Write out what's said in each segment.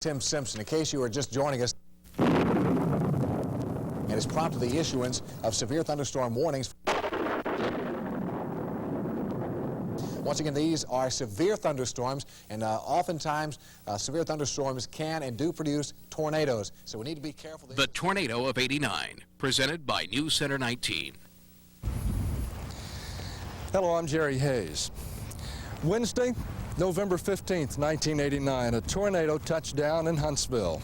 Tim Simpson. In case you are just joining us, it has prompted the issuance of severe thunderstorm warnings. Once again, these are severe thunderstorms, and oftentimes severe thunderstorms can and do produce tornadoes, so we need to be careful. The Tornado of '89, presented by News Center 19. Hello, I'm Jerry Hayes. Wednesday, November 15th, 1989, a tornado touched down in Huntsville.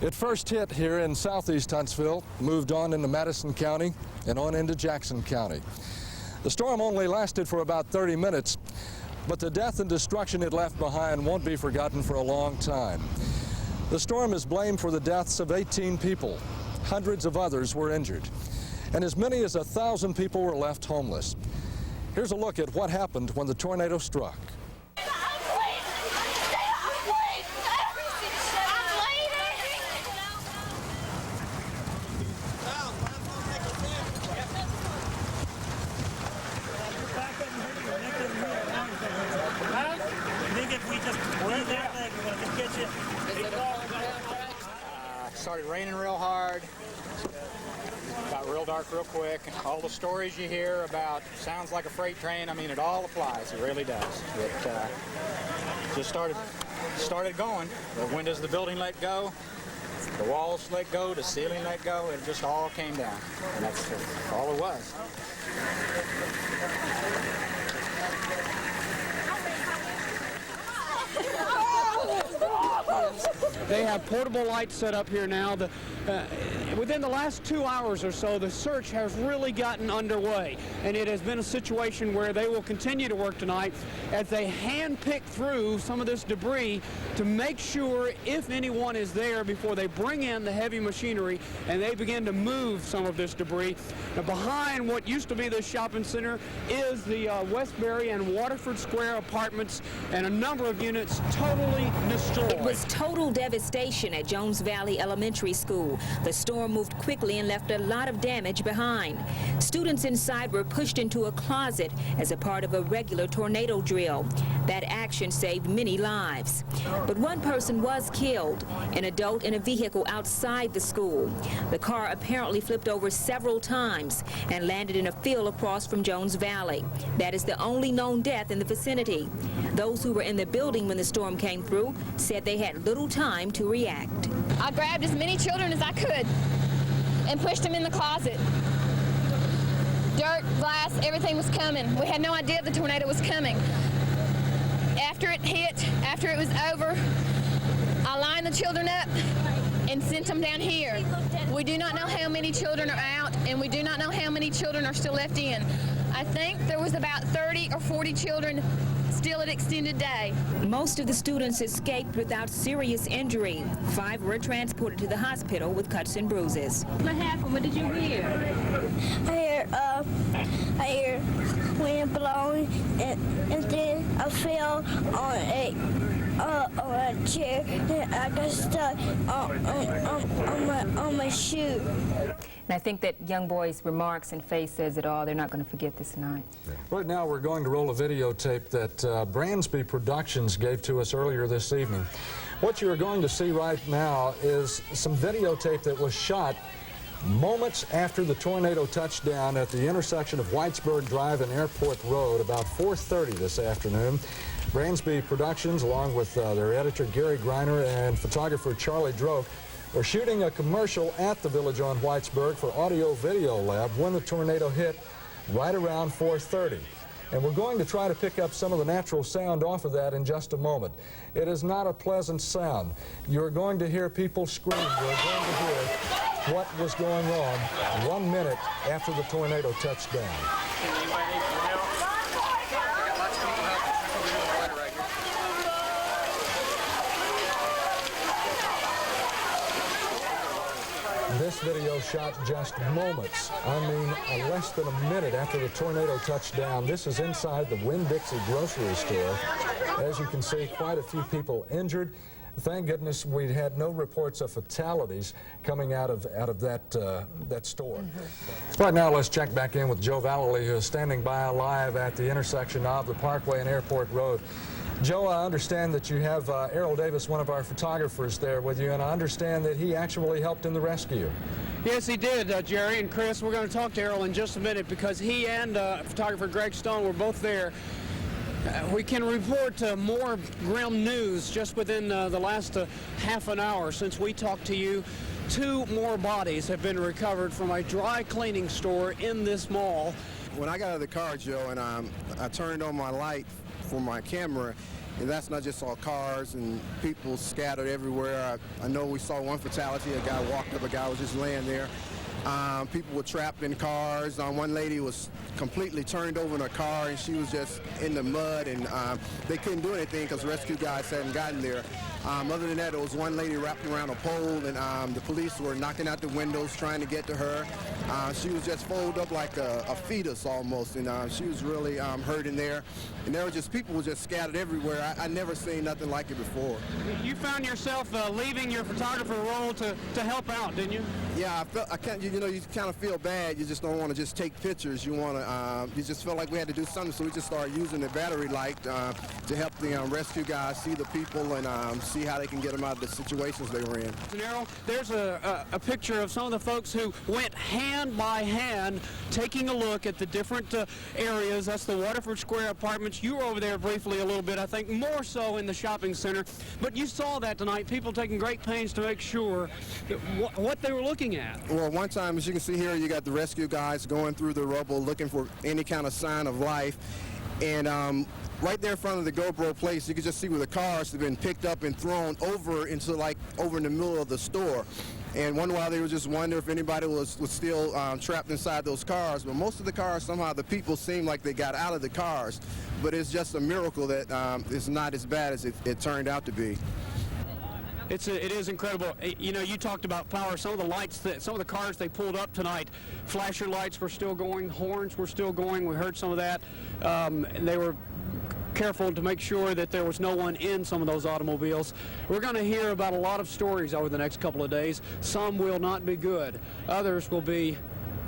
It first hit here in southeast Huntsville, moved on into Madison County, and on into Jackson County. The storm only lasted for about 30 minutes, but the death and destruction it left behind won't be forgotten for a long time. The storm is blamed for the deaths of 18 people. Hundreds of others were injured, and as many as 1,000 people were left homeless. Here's a look at what happened when the tornado struck. Started raining real hard, got real dark real quick. All the stories you hear about sounds like a freight train, I mean, it all applies, it really does. It just started going. The windows of the building let go, the walls let go, the ceiling let go, it just all came down. And that's all it was. They have portable lights set up here now. Within the last 2 hours or so, the search has really gotten underway, and it has been a situation where they will continue to work tonight as they hand-pick through some of this debris to make sure if anyone is there before they bring in the heavy machinery and they begin to move some of this debris. Now, behind what used to be the shopping center is the Westbury and Waterford Square apartments, and a number of units totally destroyed. It was total devastation at Jones Valley Elementary School. The storm moved quickly and left a lot of damage behind. Students inside were pushed into a closet as a part of a regular tornado drill. That action saved many lives. But one person was killed, an adult in a vehicle outside the school. The car apparently flipped over several times and landed in a field across from Jones Valley. That is the only known death in the vicinity. Those who were in the building when the storm came through said they had little time to react. I grabbed as many children as I could and pushed them in the closet. Dirt, glass, everything was coming. We had no idea the tornado was coming. After it hit, after it was over, I lined the children up and sent them down here. We do not know how many children are out, and we do not know how many children are still left in. I think there was about 30 or 40 children still at extended day. Most of the students escaped without serious injury. 5 were transported to the hospital with cuts and bruises. What happened? What did you hear? I hear wind blowing, and then I fell on a chair, and I got stuck on my shoe. And I think that young boy's remarks and face says it all. They're not going to forget this night. Right now, we're going to roll a videotape that Bransby Productions gave to us earlier this evening. What you're going to see right now is some videotape that was shot moments after the tornado touched down at the intersection of WHITESBURG Drive and Airport Road about 4:30 this afternoon. Bransby Productions, along with their editor Gary Greiner and photographer Charlie Droke, were shooting a commercial at the Village on Whitesburg for Audio Video Lab when the tornado hit right around 4:30. And we're going to try to pick up some of the natural sound off of that in just a moment. It is not a pleasant sound. You're going to hear people scream. You're going to hear what was going on 1 minute after the tornado touched down. This video shot just moments, I mean less than a minute after the tornado touched down. This is inside the Winn-Dixie grocery store. As you can see, quite a few people injured. Thank goodness we had no reports of fatalities coming out of that store. Right now, let's check back in with Joe Vallely, who is standing by live at the intersection of the Parkway and Airport Road. Joe, I understand that you have Errol Davis, one of our photographers, there with you, and I understand that he actually helped in the rescue. Yes, he did, Jerry and Chris. We're going to talk to Errol in just a minute because he and photographer Greg Stone were both there. We can report more grim news just within the last half an hour since we talked to you. 2 more bodies have been recovered from a dry cleaning store in this mall. When I got out of the car, Joe, and I turned on my light for my camera, and that's not just all cars and people scattered everywhere. I know we saw one fatality. A guy walked up, a guy was just laying there. People were trapped in cars. One lady was completely turned over in her car, and she was just in the mud, and they couldn't do anything because rescue guys hadn't gotten there. Other than that, there was one lady wrapped around a pole, and the police were knocking out the windows trying to get to her. She was just folded up like a fetus almost, and she was really hurt in there. And there were just people were just scattered everywhere. I never seen nothing like it before. You found yourself leaving your photographer role to help out, didn't you? Yeah, I can't. You know, you kind of feel bad. You just don't want to just take pictures. You want to. You just felt like we had to do something, so we just started using the battery light to help the rescue guys see the people and see how they can get them out of the situations they were in. Errol, there's a picture of some of the folks who went hand by hand taking a look at the different areas. That's the Waterford Square apartments. You were over there briefly a little bit, I think, more so in the shopping center. But you saw that tonight, people taking great pains to make sure that what they were looking at. Well, one time, as you can see here, you got the rescue guys going through the rubble looking for any kind of sign of life. And right there in front of the GoPro place, you can just see where the cars have been picked up and thrown over into over in the middle of the store. And one while they were just wondering if anybody was still trapped inside those cars. But most of the cars, somehow the people seem like they got out of the cars. But it's just a miracle that it's not as bad as it turned out to be. It is incredible. You know, you talked about power. Some of the lights, some of the cars they pulled up tonight, flasher lights were still going, horns were still going. We heard some of that. And they were careful to make sure that there was no one in some of those automobiles. We're going to hear about a lot of stories over the next couple of days. Some will not be good. Others will be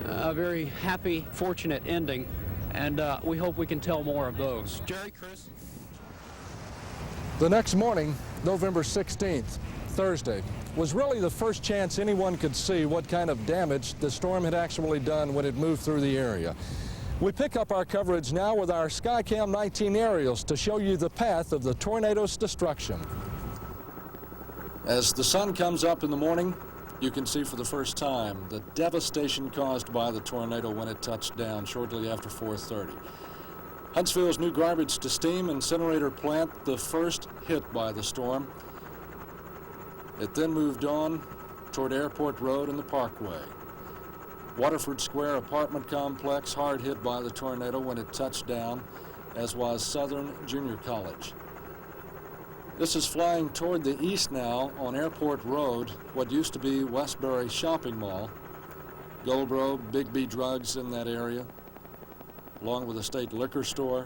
a very happy, fortunate ending. And we hope we can tell more of those. Jerry, Chris? The next morning, November 16th, Thursday, was really the first chance anyone could see what kind of damage the storm had actually done when it moved through the area. We pick up our coverage now with our Skycam 19 aerials to show you the path of the tornado's destruction. As the sun comes up in the morning, you can see for the first time the devastation caused by the tornado when it touched down shortly after 4:30. Huntsville's new garbage to steam incinerator plant, the first hit by the storm. It then moved on toward Airport Road and the Parkway. Waterford Square apartment complex hard hit by the tornado when it touched down, as was Southern Junior College. This is flying toward the east now on Airport Road, what used to be Westbury Shopping Mall. Goldboro, Big B Drugs in that area, along with a state liquor store.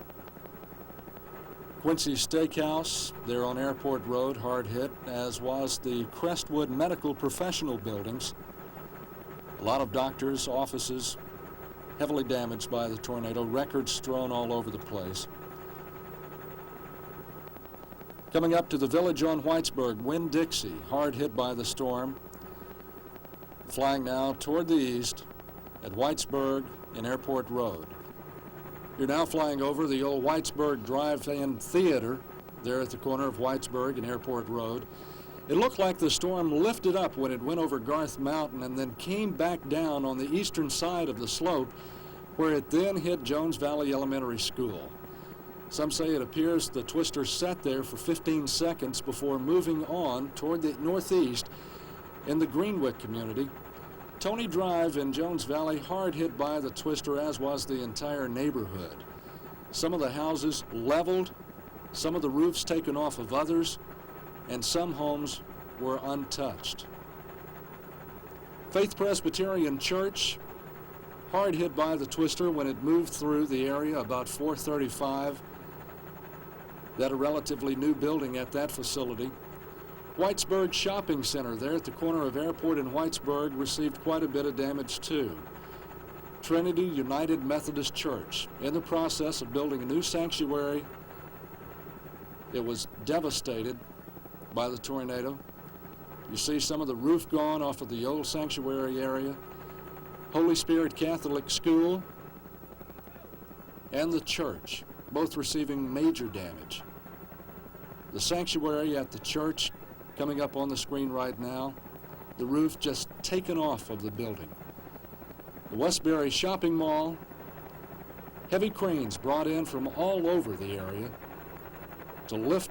Quincy Steakhouse, there on Airport Road, hard hit, as was the Crestwood Medical Professional buildings. A lot of doctors' offices heavily damaged by the tornado, records strewn all over the place. Coming up to the Village on Whitesburg, Winn-Dixie, hard hit by the storm. Flying now toward the east at Whitesburg and Airport Road. You're now flying over the old Whitesburg Drive-In Theater there at the corner of Whitesburg and Airport Road. It looked like the storm lifted up when it went over Garth Mountain and then came back down on the eastern side of the slope, where it then hit Jones Valley Elementary School. Some say it appears the twister sat there for 15 seconds before moving on toward the northeast in the Greenwick community. Tony Drive in Jones Valley hard hit by the twister, as was the entire neighborhood. Some of the houses leveled, some of the roofs taken off of others, and some homes were untouched. Faith Presbyterian Church, hard hit by the twister when it moved through the area about 4:35. That a relatively new building at that facility. Whitesburg Shopping Center there at the corner of Airport and Whitesburg received quite a bit of damage too. Trinity United Methodist Church, in the process of building a new sanctuary It was devastated by the tornado. You see some of the roof gone off of the old sanctuary area. Holy Spirit Catholic School and the church, both receiving major damage. The sanctuary at the church coming up on the screen right now, the roof just taken off of the building. The Westbury Shopping Mall, heavy cranes brought in from all over the area to lift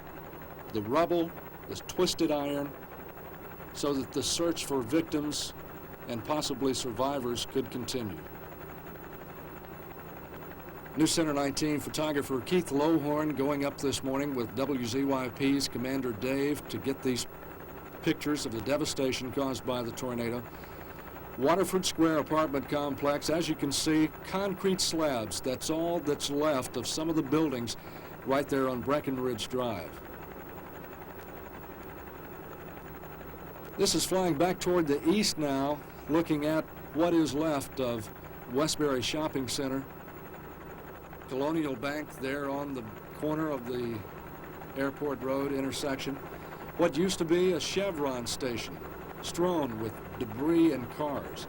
the rubble, the twisted iron, so that the search for victims and possibly survivors could continue. News Center 19 photographer Keith Lowhorn going up this morning with WZYP's Commander Dave to get these pictures of the devastation caused by the tornado. Waterford Square apartment complex, as you can see, concrete slabs. That's all that's left of some of the buildings right there on Breckenridge Drive. This is flying back toward the east now, looking at what is left of Westbury Shopping Center. Colonial Bank there on the corner of the Airport Road intersection. What used to be a Chevron station, strewn with debris and cars.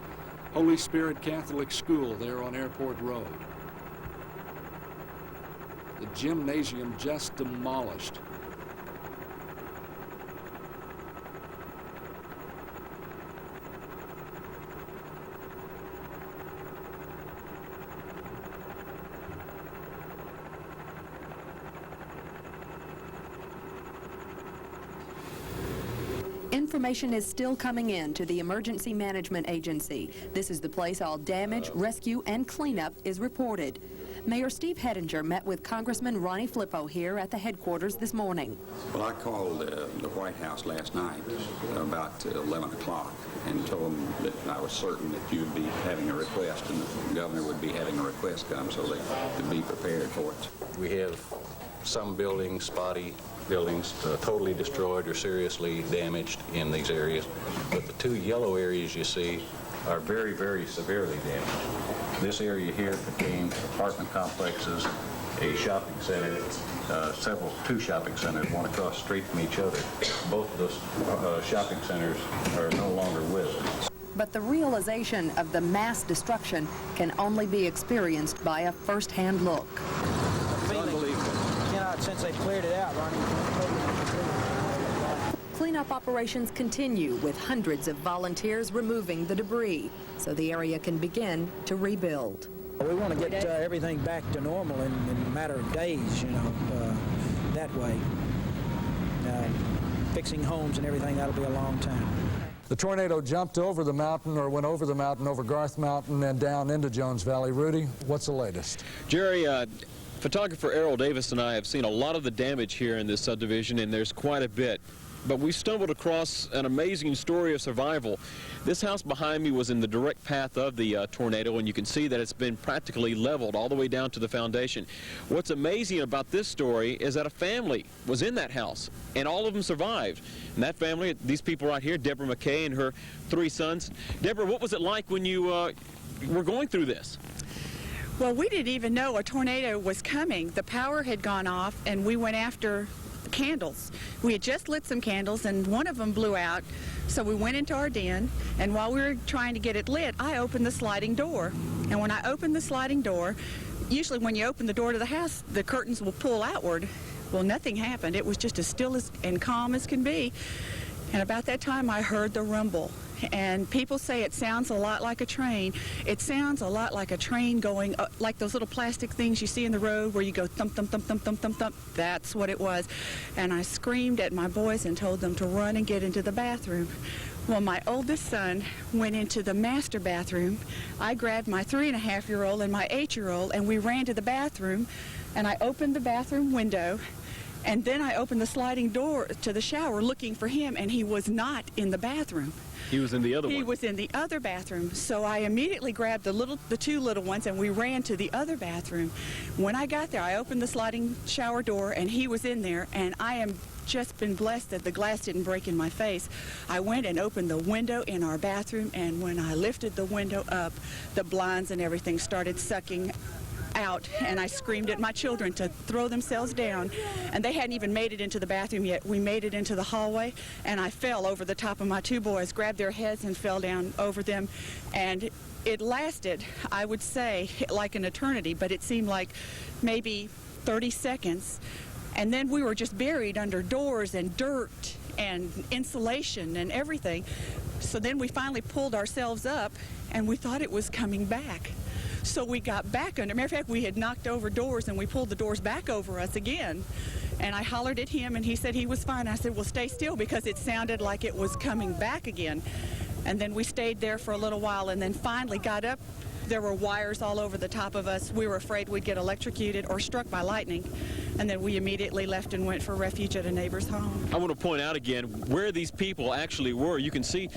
Holy Spirit Catholic School there on Airport Road. The gymnasium just demolished. Information is still coming in to the Emergency Management Agency. This is the place all damage, rescue, and cleanup is reported. Mayor Steve Hettinger met with Congressman Ronnie Flippo here at the headquarters this morning. Well, I called the White House last night about 11 o'clock and told them that I was certain that you'd be having a request and the governor would be having a request come so they could be prepared for it. We have some buildings, spotty buildings, totally destroyed or seriously damaged in these areas. But the two yellow areas you see are very, very severely damaged. This area here contains apartment complexes, a shopping center, two shopping centers, one across the street from each other. Both of those shopping centers are no longer with us. But the realization of the mass destruction can only be experienced by a first-hand look. Unbelievable. Since they cleared it out, Ronnie. Cleanup operations continue with hundreds of volunteers removing the debris so the area can begin to rebuild. We want to get everything back to normal in a matter of days, you know, that way. Fixing homes and everything, that'll be a long time. The tornado jumped over the mountain, or went over the mountain, over Garth Mountain, and down into Jones Valley. Rudy, what's the latest? Jerry, photographer Errol Davis and I have seen a lot of the damage here in this subdivision, and there's quite a bit. But we stumbled across an amazing story of survival. This house behind me was in the direct path of the tornado, and you can see that it's been practically leveled all the way down to the foundation. What's amazing about this story is that a family was in that house, and all of them survived. And that family, these people right here, Deborah McKay and her 3 sons. Deborah, what was it like when you were going through this? Well, we didn't even know a tornado was coming. The power had gone off, and we went after candles. We had just lit some candles, and one of them blew out, so we went into our den, and while we were trying to get it lit, I opened the sliding door. And when I opened the sliding door, usually when you open the door to the house, the curtains will pull outward. Well, nothing happened. It was just as still and calm as can be. And about that time, I heard the rumble. And people say it sounds a lot like a train. It sounds a lot like a train going, like those little plastic things you see in the road where you go thump, thump, thump, thump, thump, thump, thump. That's what it was. And I screamed at my boys and told them to run and get into the bathroom. Well, my oldest son went into the master bathroom. I grabbed my 3.5-year-old and my 8-year-old, and we ran to the bathroom, and I opened the bathroom window. And then I opened the sliding door to the shower looking for him, and he was not in the bathroom. He was in the other one. He was in the other bathroom. So I immediately grabbed the 2 little ones, and we ran to the other bathroom. When I got there, I opened the sliding shower door, and he was in there, and I am just been blessed that the glass didn't break in my face. I went and opened the window in our bathroom, and when I lifted the window up, the blinds and everything started sucking out, and I screamed at my children to throw themselves down, and they hadn't even made it into the bathroom yet. We made it into the hallway, and I fell over the top of my two boys, grabbed their heads and fell down over them, and it lasted, I would say, like an eternity, but it seemed like maybe 30 seconds, and then we were just buried under doors and dirt and insulation and everything. So then we finally pulled ourselves up, and we thought it was coming back. So we got back under. Matter of fact, we had knocked over doors, and we pulled the doors back over us again. And I hollered at him, and he said he was fine. I said, well, stay still, because it sounded like it was coming back again. And then we stayed there for a little while, and then finally got up. There were wires all over the top of us. We were afraid we'd get electrocuted or struck by lightning. And then we immediately left and went for refuge at a neighbor's home. I want to point out again where these people actually were. You can see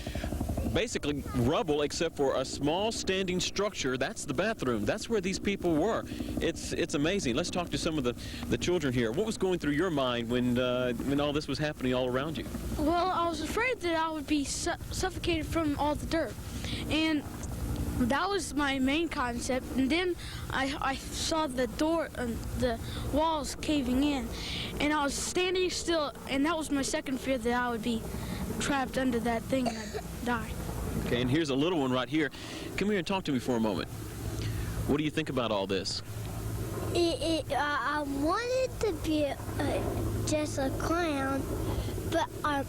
basically rubble except for a small standing structure. That's the bathroom. That's where these people were. It's amazing. Let's talk to some of the children here. What was going through your mind when all this was happening all around you? Well, I was afraid that I would be suffocated from all the dirt. And that was my main concept. And then I saw the door, the walls caving in. And I was standing still, and that was my second fear, that I would be trapped under that thing and I'd die. Okay, and here's a little one right here. Come here and talk to me for a moment. What do you think about all this? I wanted to be just a clown, but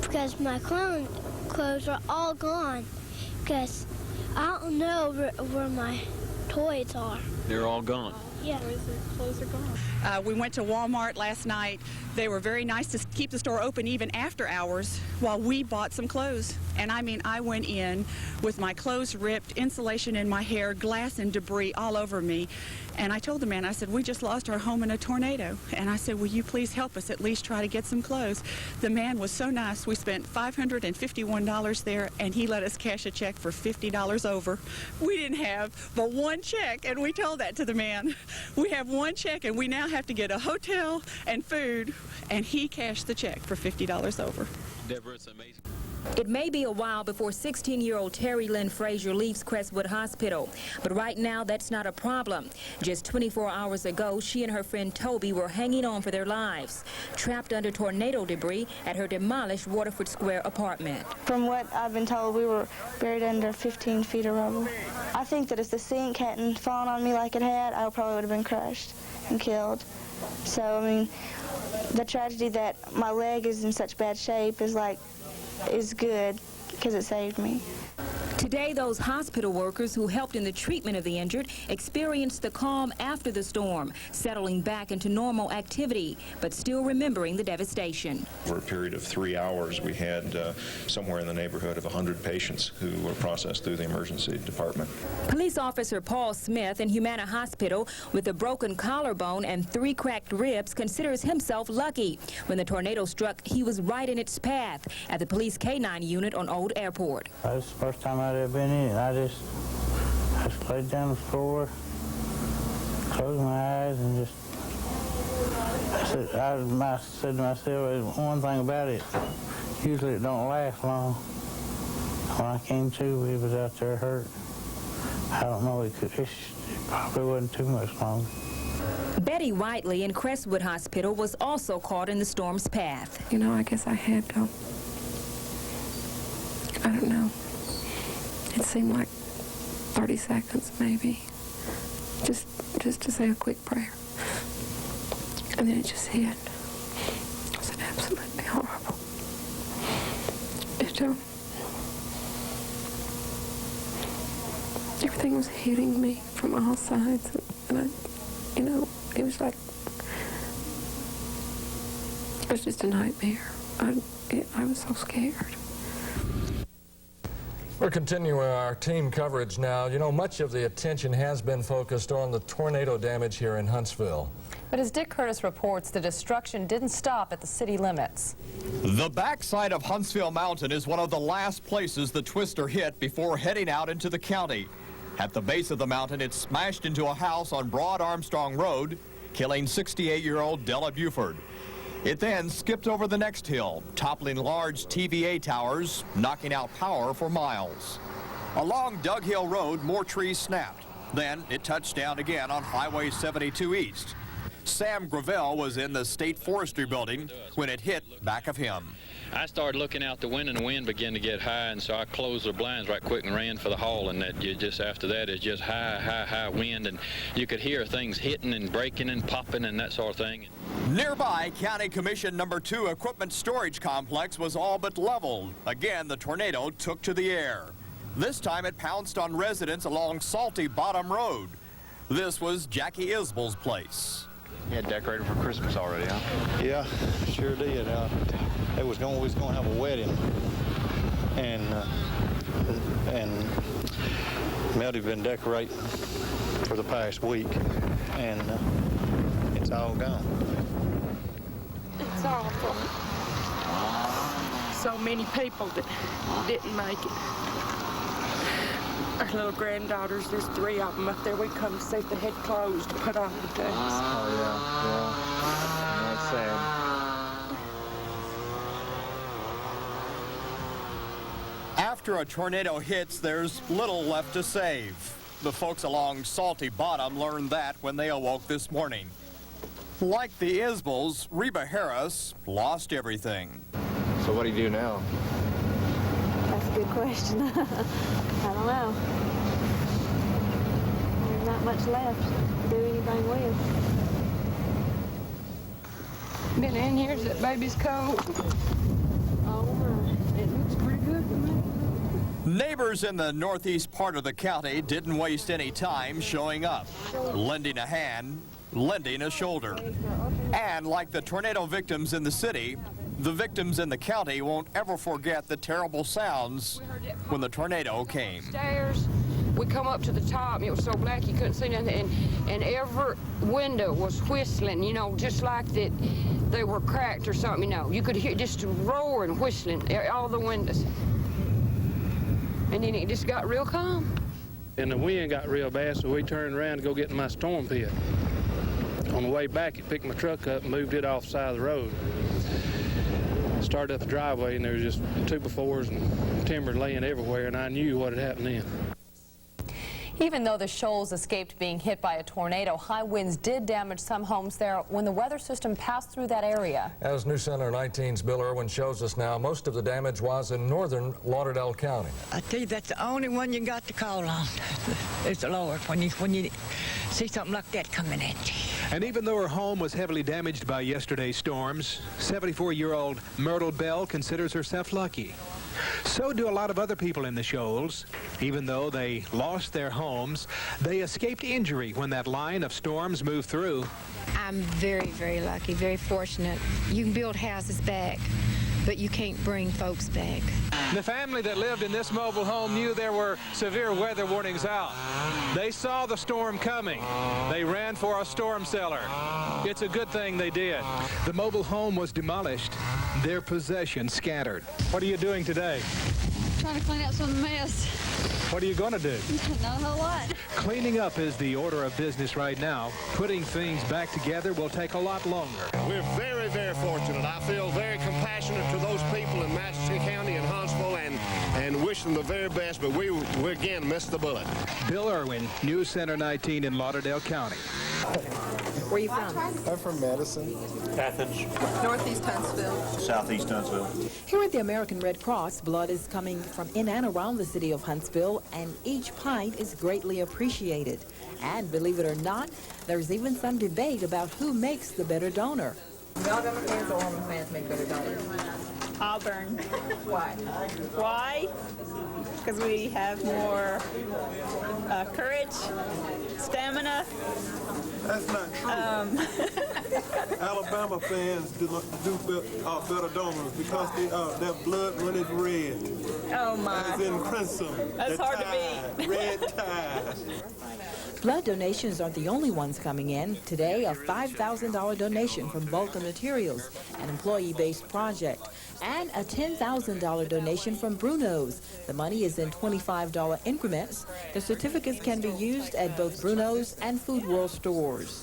because my clown clothes are all gone, because I don't know where my toys are. They're all gone. Yeah. Clothes are gone. We went to Walmart last night. They were very nice to keep the store open even after hours while we bought some clothes. And I mean, I went in with my clothes ripped, insulation in my hair, glass and debris all over me. And I told the man, I said, we just lost our home in a tornado. And I said, will you please help us at least try to get some clothes? The man was so nice. We spent $551 there, and he let us cash a check for $50 over. We didn't have but one check, and we told that to the man. We have one check, and we now have to get a hotel and food, and he cashed the check for $50 over. Deborah, it's amazing. It may be a while before 16-year-old Terry Lynn Frazier leaves Crestwood Hospital, but right now that's not a problem. Just 24 hours ago, she and her friend Toby were hanging on for their lives, trapped under tornado debris at her demolished Waterford Square apartment. From what I've been told, we were buried under 15 feet of rubble. I think that if the sink hadn't fallen on me like it had, I probably would have been crushed and killed. So, I mean, the tragedy that my leg is in such bad shape is good because it saved me. Today, those hospital workers who helped in the treatment of the injured experienced the calm after the storm, settling back into normal activity, but still remembering the devastation. For a period of 3 hours, we had somewhere in the neighborhood of 100 patients who were processed through the emergency department. Police officer Paul Smith in Humana Hospital with a broken collarbone and 3 cracked ribs considers himself lucky. When the tornado struck, he was right in its path at the police K-9 unit on Old Airport. That was the first time I'd ever been in it. I just laid down on the floor, closed my eyes, and just I said to myself, one thing about it, usually it don't last long. When I came to, it was out there hurt. I don't know, it probably wasn't too much longer. Betty Whiteley in Crestwood Hospital was also caught in the storm's path. You know, I guess I had to, I don't know. It seemed like 30 seconds, maybe, just to say a quick prayer. And then it just hit. It was absolutely horrible. Everything was hitting me from all sides, and it was like, it was just a nightmare. I was so scared. We're continuing our team coverage now. You know, much of the attention has been focused on the tornado damage here in Huntsville. But as Dick Curtis reports, the destruction didn't stop at the city limits. The backside of Huntsville Mountain is one of the last places the twister hit before heading out into the county. At the base of the mountain, it smashed into a house on Broad Armstrong Road, killing 68-year-old Della Buford. It then skipped over the next hill, toppling large TVA towers, knocking out power for miles. Along Dug Hill Road, more trees snapped. Then it touched down again on Highway 72 East. Sam Gravel was in the State Forestry building when it hit back of him. I started looking out the window, and the wind began to get high, and so I closed the blinds right quick and ran for the hall. And that just after that, it's just high wind, and you could hear things hitting and breaking and popping and that sort of thing. Nearby, County Commission Number 2 Equipment Storage Complex was all but leveled. Again, the tornado took to the air. This time it pounced on residents along Salty Bottom Road. This was Jackie Isbell's place. You had decorated for Christmas already, huh? Yeah, sure did. We was going to have a wedding, and Meldy's been decorating for the past week, and it's all gone. It's awful. So many people that didn't make it. Our little granddaughters, there's 3 of them up there. We come to see if they had clothes to put on the things. Oh, yeah. That's sad. After a tornado hits, there's little left to save. The folks along Salty Bottom learned that when they awoke this morning. Like the Isbells, Reba Harris lost everything. So what do you do now? That's a good question. I don't know. There's not much left to do anything with. Been in here, that baby's cold. Oh, my. It looks pretty good to me. Neighbors in the northeast part of the county didn't waste any time showing up, lending a hand, lending a shoulder. And like the tornado victims in the city, the victims in the county won't ever forget the terrible sounds when the tornado came. Stairs, we come up to the top, and it was so black you couldn't see nothing, and every window was whistling, you know, just like that they were cracked or something, you know. You could hear just roaring, whistling, all the windows. And then it just got real calm. And the wind got real bad, so we turned around to go get in my storm pit. On the way back, it picked my truck up and moved it off the side of the road. Started up the driveway, and there was just 2x4s and timber laying everywhere, and I knew what had happened then. Even though the Shoals escaped being hit by a tornado, high winds did damage some homes there when the weather system passed through that area. As Newscenter 19's Bill Irwin shows us now, most of the damage was in northern Lauderdale County. I tell you, that's the only one you got to call on. It's the Lord when you see something like that coming at you. And even though her home was heavily damaged by yesterday's storms, 74-year-old Myrtle Bell considers herself lucky. So do a lot of other people in the Shoals. Even though they lost their homes, they escaped injury when that line of storms moved through. I'm very, very lucky, very fortunate. You can build houses back, but you can't bring folks back. The family that lived in this mobile home knew there were severe weather warnings out. They saw the storm coming. They ran for a storm cellar. It's a good thing they did. The mobile home was demolished, their possessions scattered. What are you doing today? Trying to clean up some of the mess. What are you going to do? Not a whole lot. Cleaning up is the order of business right now. Putting things back together will take a lot longer. We're very, very fortunate. I feel very compassionate to those people in Madison County and Huntsville and wish them the very best, but we again missed the bullet. Bill Irwin, News Center 19 in Lauderdale County. Where are you from? I'm from Madison. Athens. Northeast Huntsville. Southeast Huntsville. Here at the American Red Cross, blood is coming from in and around the city of Huntsville, and each pint is greatly appreciated. And believe it or not, there's even some debate about who makes the better donor. Alabama fans or Auburn fans make better donors? Auburn. Why? Why? Because we have more courage, stamina. That's not true. Alabama fans do better donors because their blood when it's red. Oh my! As in crimson. That's hard to beat. Red tide. Blood donations aren't the only ones coming in. Today, a $5,000 donation from Vulcan Materials, an employee-based project, and a $10,000 donation from Bruno's. The money is in $25 increments. The certificates can be used at both Bruno's and Food World stores.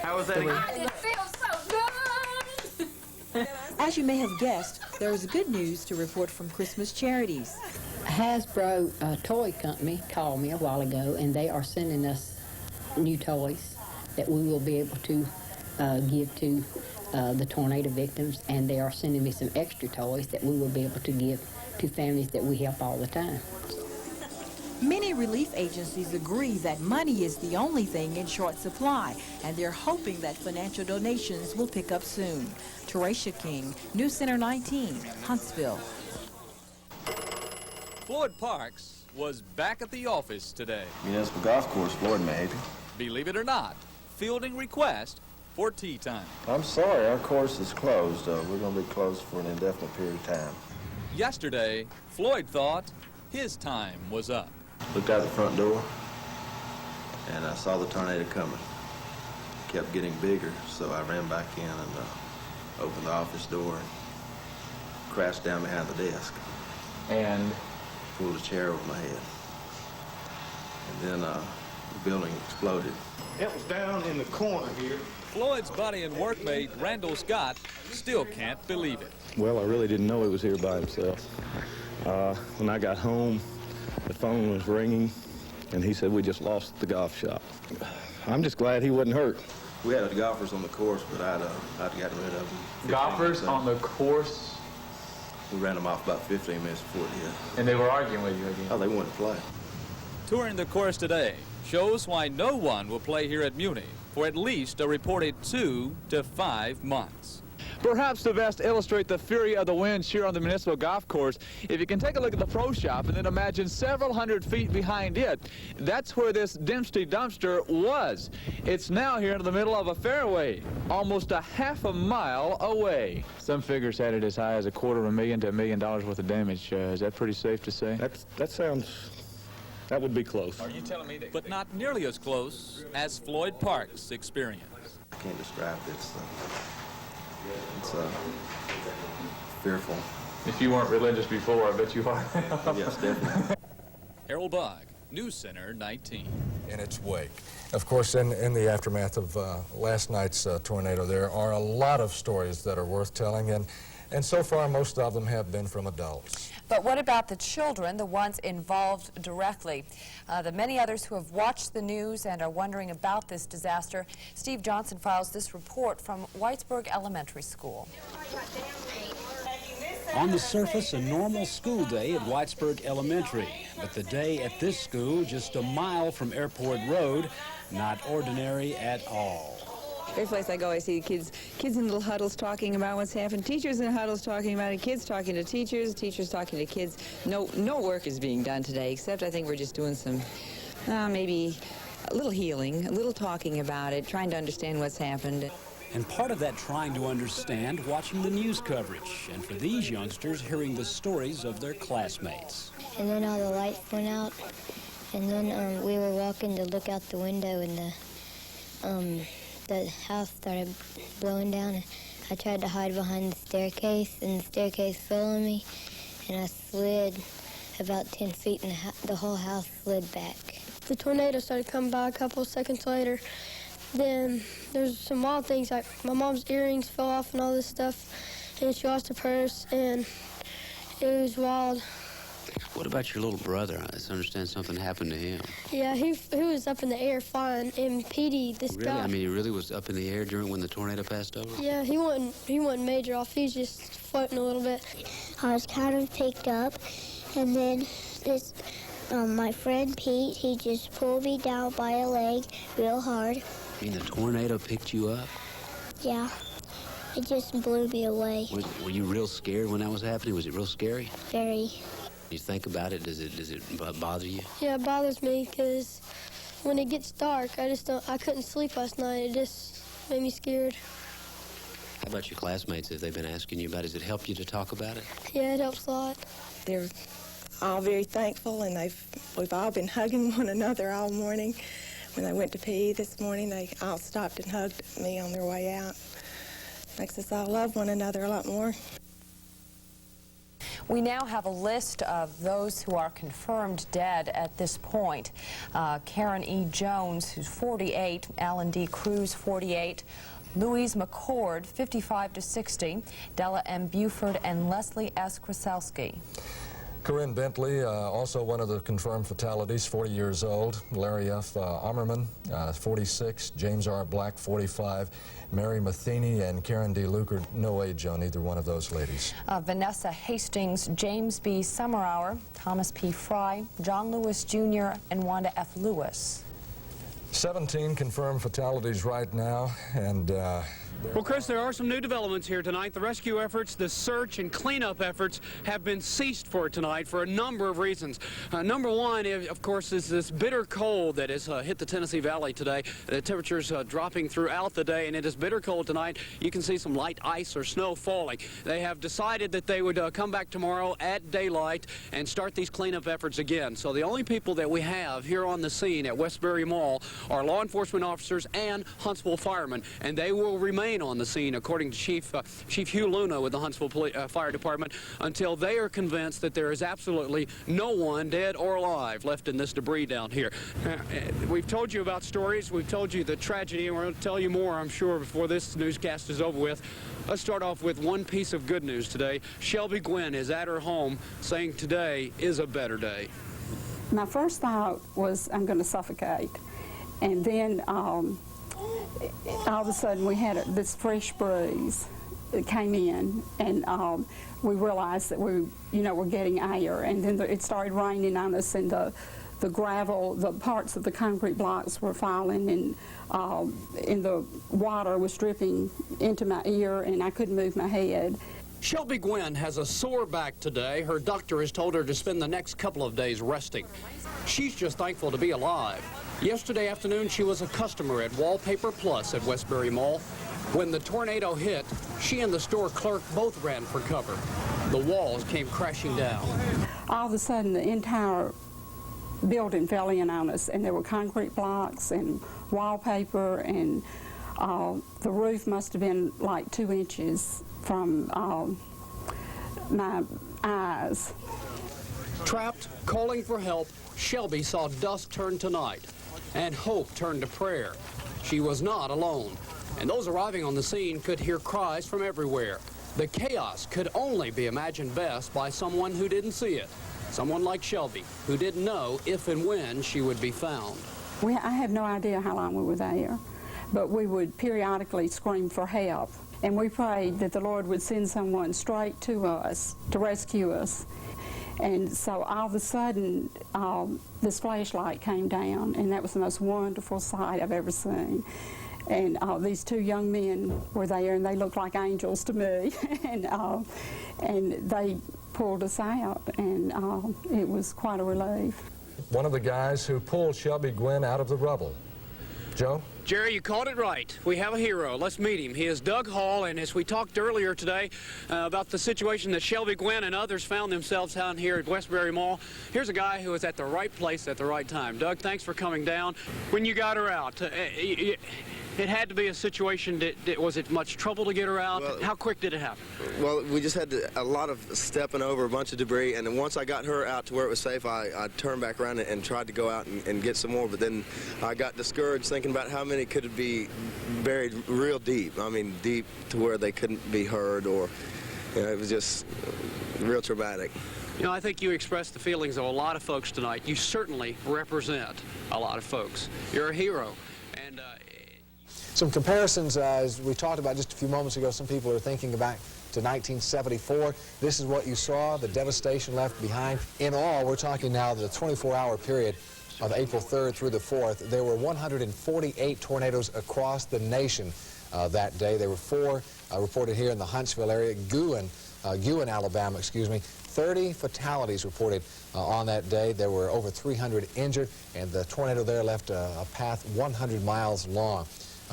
How was that again? It feels so good! As you may have guessed, there is good news to report from Christmas charities. Hasbro toy company called me a while ago, and they are sending us new toys that we will be able to give to the tornado victims, and they are sending me some extra toys that we will be able to give to families that we help all the time. Many relief agencies agree that money is the only thing in short supply, and they're hoping that financial donations will pick up soon. Teresha King, Newscenter 19, Huntsville. Floyd Parks was back at the office today. Municipal Golf Course, Floyd may help you. Believe it or not, fielding request for tea time. I'm sorry, our course is closed. We're going to be closed for an indefinite period of time. Yesterday, Floyd thought his time was up. Looked out the front door, and I saw the tornado coming. Kept getting bigger, so I ran back in and opened the office door and crashed down behind the desk. And pulled a chair over my head. And then the building exploded. it was down in the corner here. Floyd's buddy and workmate, Randall Scott, still can't believe it. Well, I really didn't know he was here by himself. When I got home, the phone was ringing, and he said we just lost the golf shop. I'm just glad he wasn't hurt. We had golfers on the course, but I'd gotten rid of them. Golfers on the course? We ran them off about 15 minutes before it hit. And they were arguing with you again? Oh, they wanted to play. Touring the course today shows why no one will play here at Muni for at least a reported 2 to 5 months. Perhaps to best illustrate the fury of the winds here on the municipal golf course, if you can take a look at the pro shop and then imagine several hundred feet behind it, that's where this Dempsey dumpster was. It's now here in the middle of a fairway, almost a half a mile away. Some figures had it as high as $250,000 to $1 million worth of damage. Is that pretty safe to say? That would be close. Are you telling me that? But not nearly as close as Floyd Parks' experience. I can't describe it. It's fearful. If you weren't religious before, I bet you are. Yes, definitely. Harold Bugg, News Center 19. In its wake. Of course, in the aftermath of last night's tornado, there are a lot of stories that are worth telling, and so far most of them have been from adults. But what about the children, the ones involved directly? The many others who have watched the news and are wondering about this disaster. Steve Johnson files this report from Whitesburg Elementary School. On the surface, a normal school day at Whitesburg Elementary. But the day at this school, just a mile from Airport Road, not ordinary at all. Every place I go, I see kids in little huddles talking about what's happened, teachers in huddles talking about it, kids talking to teachers, teachers talking to kids. No work is being done today, except I think we're just doing some, maybe a little healing, a little talking about it, trying to understand what's happened. And part of that trying to understand, watching the news coverage, and for these youngsters, hearing the stories of their classmates. And then all the lights went out, and then we were walking to look out the window, and the house started blowing down. I tried to hide behind the staircase, and the staircase fell on me, and I slid about 10 feet, and the whole house slid back. The tornado started coming by a couple seconds later. Then there's some wild things, like my mom's earrings fell off and all this stuff, and she lost her purse, and it was wild. What about your little brother? I understand something happened to him. Yeah, he was up in the air flying, and Petey, this Really? guy. I mean, he really was up in the air when the tornado passed over? Yeah, he wasn't major off. He was just floating a little bit. I was kind of picked up, and then my friend Pete, he just pulled me down by a leg real hard. I mean, the tornado picked you up? Yeah, it just blew me away. Were you real scared when that was happening? Was it real scary? Very. You think about it, does it bother you? Yeah, it bothers me because when it gets dark, I couldn't sleep last night. It just made me scared. How about your classmates? Have they been asking you about it? Does it help you to talk about it? Yeah, it helps a lot. They're all very thankful, and we've all been hugging one another all morning. When I went to PE this morning, they all stopped and hugged me on their way out. Makes us all love one another a lot more. We now have a list of those who are confirmed dead at this point. Karen E. Jones, who's 48, Alan D. Cruz, 48, Louise McCord, 55 to 60, Della M. Buford, and Leslie S. Kraselski. Corinne Bentley, also one of the confirmed fatalities, 40 years old. Larry F. Ammerman, 46. James R. Black, 45. Mary Matheny and Karen D. Luker, no age on either one of those ladies. Vanessa Hastings, James B. Summerhour, Thomas P. Fry, John Lewis Jr., and Wanda F. Lewis. 17 confirmed fatalities right now, and well, Chris, there are some new developments here tonight. The rescue efforts, the search and cleanup efforts have been ceased for tonight for a number of reasons. Number one, of course, is this bitter cold that has hit the Tennessee Valley today. The temperatures dropping throughout the day, and it is bitter cold tonight. You can see some light ice or snow falling. They have decided that they would come back tomorrow at daylight and start these cleanup efforts again. So the only people that we have here on the scene at Westbury Mall are law enforcement officers and Huntsville firemen, and they will remain on the scene, according to Chief Hugh Luna with the Huntsville Fire Department, until they are convinced that there is absolutely no one, dead or alive, left in this debris down here. We've told you about stories, we've told you the tragedy, and we're going to tell you more, I'm sure, before this newscast is over with. Let's start off with one piece of good news today. Shelby Gwynn is at her home saying today is a better day. My first thought was I'm going to suffocate, and then all of a sudden we had this fresh breeze that came in, and we realized that we, were getting air, and then it started raining on us, and the gravel, the parts of the concrete blocks were falling, and the water was dripping into my ear, and I couldn't move my head. Shelby Gwynn has a sore back today. Her doctor has told her to spend the next couple of days resting. She's just thankful to be alive. Yesterday afternoon, she was a customer at Wallpaper Plus at Westbury Mall. When the tornado hit, she and the store clerk both ran for cover. The walls came crashing down. All of a sudden, the entire building fell in on us, and there were concrete blocks and wallpaper, and the roof must have been like 2 inches from my eyes. Trapped, calling for help, Shelby saw dust turn to night and hope turn to prayer. She was not alone, and those arriving on the scene could hear cries from everywhere. The chaos could only be imagined best by someone who didn't see it, someone like Shelby, who didn't know if and when she would be found. I have no idea how long we were there, but we would periodically scream for help, and we prayed that the Lord would send someone straight to us to rescue us. And so all of a sudden, this flashlight came down, and that was the most wonderful sight I've ever seen. And these 2 young men were there, and they looked like angels to me. and they pulled us out, and it was quite a relief. One of the guys who pulled Shelby Gwynn out of the rubble. Joe? Jerry, you called it right. We have a hero. Let's meet him. He is Doug Hall, and as we talked earlier today about the situation that Shelby Gwynn and others found themselves down here at Westbury Mall, here's a guy who was at the right place at the right time. Doug, thanks for coming down. When you got her out, it had to be a situation was it much trouble to get her out? Well, how quick did it happen? Well, we just had a lot of stepping over a bunch of debris, and then once I got her out to where it was safe, I turned back around and tried to go out and get some more, but then I got discouraged thinking about how many could be buried real deep. I mean, deep to where they couldn't be heard, or it was just real traumatic. I think you expressed the feelings of a lot of folks tonight. You certainly represent a lot of folks. You're a hero. And some comparisons, as we talked about just a few moments ago, some people are thinking back to 1974. This is what you saw, the devastation left behind. In all, we're talking now the 24-hour period of April 3rd through the 4th. There were 148 tornadoes across the nation that day. There were 4 reported here in the Huntsville area, Guin, Alabama, excuse me. 30 fatalities reported on that day. There were over 300 injured, and the tornado there left a path 100 miles long.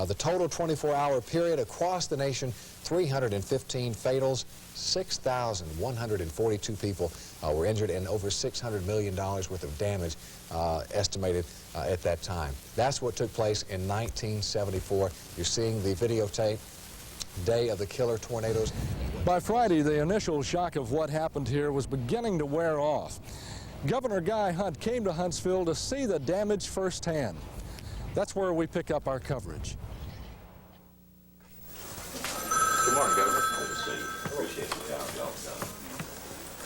The total 24-hour period across the nation, 315 fatals, 6,142 people were injured, and over $600 million worth of damage estimated at that time. That's what took place in 1974. You're seeing the videotape, day of the killer tornadoes. By Friday, the initial shock of what happened here was beginning to wear off. Governor Guy Hunt came to Huntsville to see the damage firsthand. That's where we pick up our coverage. Good morning, Governor. Good to see you. Appreciate the job y'all done.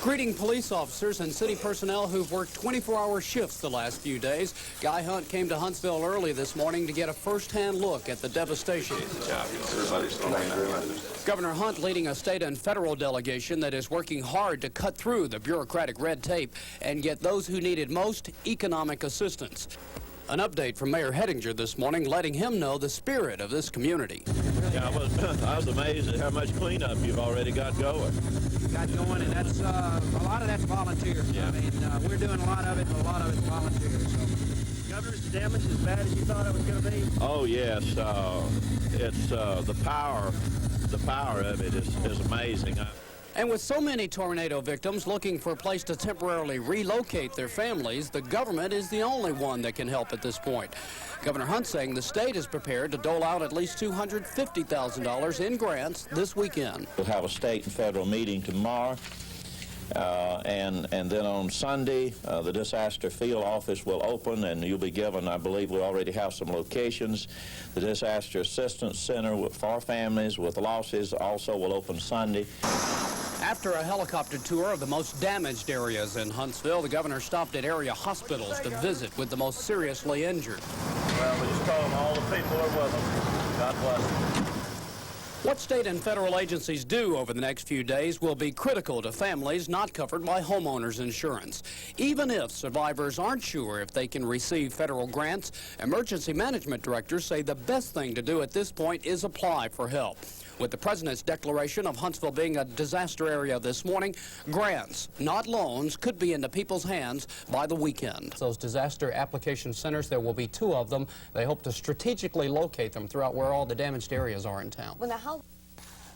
Greeting police officers and city personnel who've worked 24-hour shifts the last few days. Guy Hunt came to Huntsville early this morning to get a first-hand look at the devastation. Governor Hunt leading a state and federal delegation that is working hard to cut through the bureaucratic red tape and get those who needed most economic assistance. An update from Mayor Hettinger this morning, letting him know the spirit of this community. Yeah, I was amazed at how much cleanup you've already got going. And that's a lot of that's volunteers. Yeah. I mean, we're doing a lot of it, and a lot of it's volunteers. So. Governor, is the damage as bad as you thought it was going to be? Oh yes, it's the power of it is amazing. And with so many tornado victims looking for a place to temporarily relocate their families, the government is the only one that can help at this point. Governor Hunt saying the state is prepared to dole out at least $250,000 in grants this weekend. We'll have a state and federal meeting tomorrow, and then on Sunday, the disaster field office will open, and you'll be given, I believe we already have some locations. The Disaster Assistance Center for families with losses also will open Sunday. After a helicopter tour of the most damaged areas in Huntsville, the governor stopped at area hospitals to visit with the most seriously injured. Well, we just told them all the people are with them. God bless them. What state and federal agencies do over the next few days will be critical to families not covered by homeowners insurance. Even if survivors aren't sure if they can receive federal grants, emergency management directors say the best thing to do at this point is apply for help. With the president's declaration of Huntsville being a disaster area this morning, grants, not loans, could be into people's hands by the weekend. Those disaster application centers, there will be 2 of them. They hope to strategically locate them throughout where all the damaged areas are in town. Well, now how...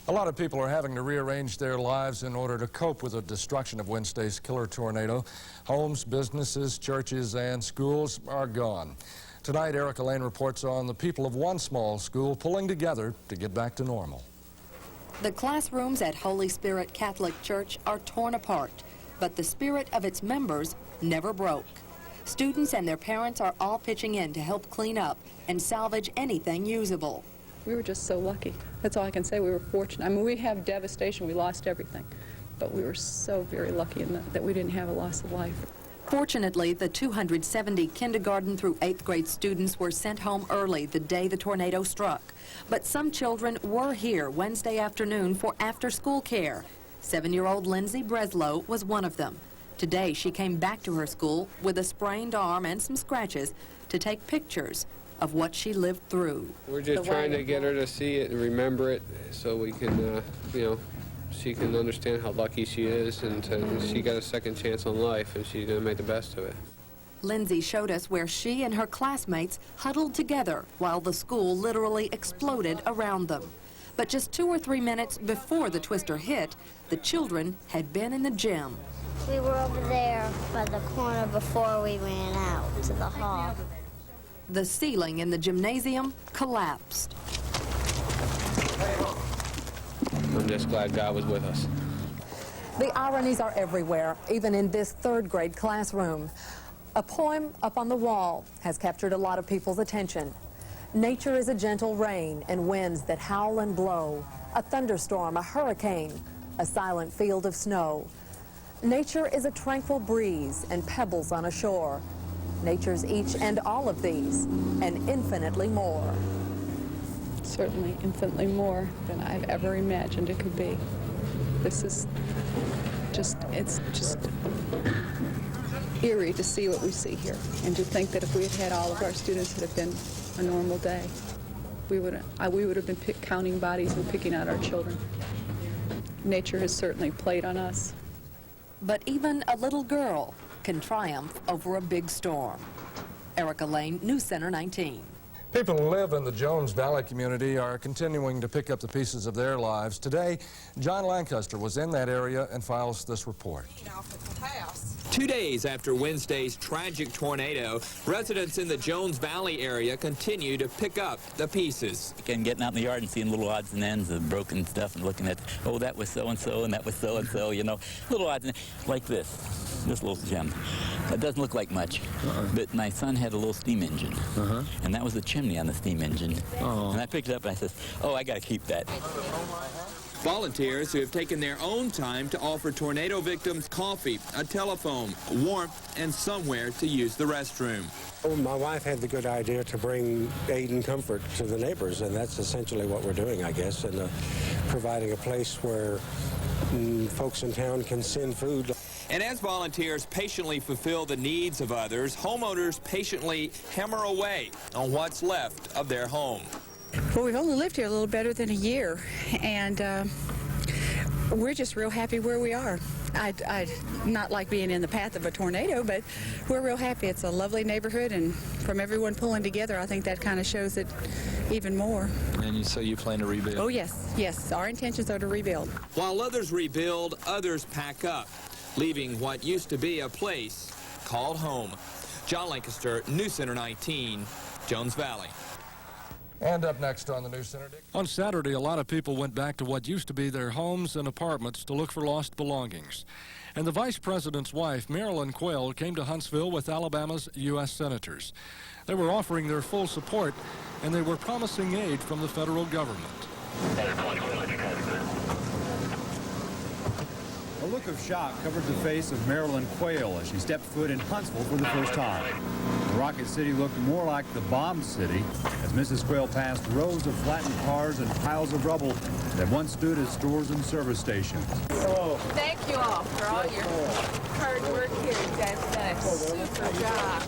A lot of people are having to rearrange their lives in order to cope with the destruction of Wednesday's killer tornado. Homes, businesses, churches, and schools are gone. Tonight, Erica Lane reports on the people of one small school pulling together to get back to normal. The classrooms at Holy Spirit Catholic Church are torn apart, but the spirit of its members never broke. Students and their parents are all pitching in to help clean up and salvage anything usable. We were just so lucky. That's all I can say. We were fortunate. I mean, we have devastation. We lost everything. But we were so very lucky in that we didn't have a loss of life. Fortunately, the 270 kindergarten through 8th grade students were sent home early the day the tornado struck. But some children were here Wednesday afternoon for after-school care. 7-year-old Lindsay Breslow was one of them. Today, she came back to her school with a sprained arm and some scratches to take pictures of what she lived through. We're just trying to get her to see it and remember it so we can, she can understand how lucky she is, and she got a second chance on life, and she's going to make the best of it. Lindsay showed us where she and her classmates huddled together while the school literally exploded around them. But just 2 or 3 minutes before the twister hit, the children had been in the gym. We were over there by the corner before we ran out to the hall. The ceiling in the gymnasium collapsed. I'm just glad God was with us. The ironies are everywhere, even in this 3rd grade classroom. A poem up on the wall has captured a lot of people's attention. Nature is a gentle rain and winds that howl and blow, a thunderstorm, a hurricane, a silent field of snow. Nature is a tranquil breeze and pebbles on a shore. Nature's each and all of these, and infinitely more. Certainly infinitely more than I've ever imagined it could be. This is just, it's just eerie to see what we see here, and to think that if we had had all of our students, it had been a normal day, we would have been counting bodies and picking out our children. Nature has certainly played on us. But even a little girl can triumph over a big storm. Erica Lane, News Center 19. People who live in the Jones Valley community are continuing to pick up the pieces of their lives. Today, John Lancaster was in that area and files this report. 2 days after Wednesday's tragic tornado, residents in the Jones Valley area continue to pick up the pieces. Again, getting out in the yard and seeing little odds and ends of broken stuff and looking at, oh, that was so-and-so and that was so-and-so, you know, little odds and ends, like this little gem. That doesn't look like much, but my son had a little steam engine, and that was the chimney on the steam engine. And I picked it up and I said, oh, I got to keep that. Volunteers who have taken their own time to offer tornado victims coffee, a telephone, warmth, and somewhere to use the restroom. My wife had the good idea to bring aid and comfort to the neighbors, and that's essentially what we're doing, I guess, and providing a place where folks in town can send food. And as volunteers patiently fulfill the needs of others, homeowners patiently hammer away on what's left of their home. Well, we've only lived here a little better than a year, and we're just real happy where we are. I not like being in the path of a tornado, but we're real happy. It's a lovely neighborhood, and from everyone pulling together, I think that kind of shows it even more. And so you plan to rebuild? Oh, yes, yes. Our intentions are to rebuild. While others rebuild, others pack up, leaving what used to be a place called home. John Lancaster, News Center 19, Jones Valley. And up next on the News Center. On Saturday, a lot of people went back to what used to be their homes and apartments to look for lost belongings. And the Vice President's wife, Marilyn Quayle, came to Huntsville with Alabama's U.S. Senators. They were offering their full support, and they were promising aid from the federal government. A look of shock covered the face of Marilyn Quayle as she stepped foot in Huntsville for the first time. The Rocket City looked more like the bombed city as Mrs. Quayle passed rows of flattened cars and piles of rubble that once stood as stores and service stations. Oh. Thank you all for all your hard work here. You guys have done a super job.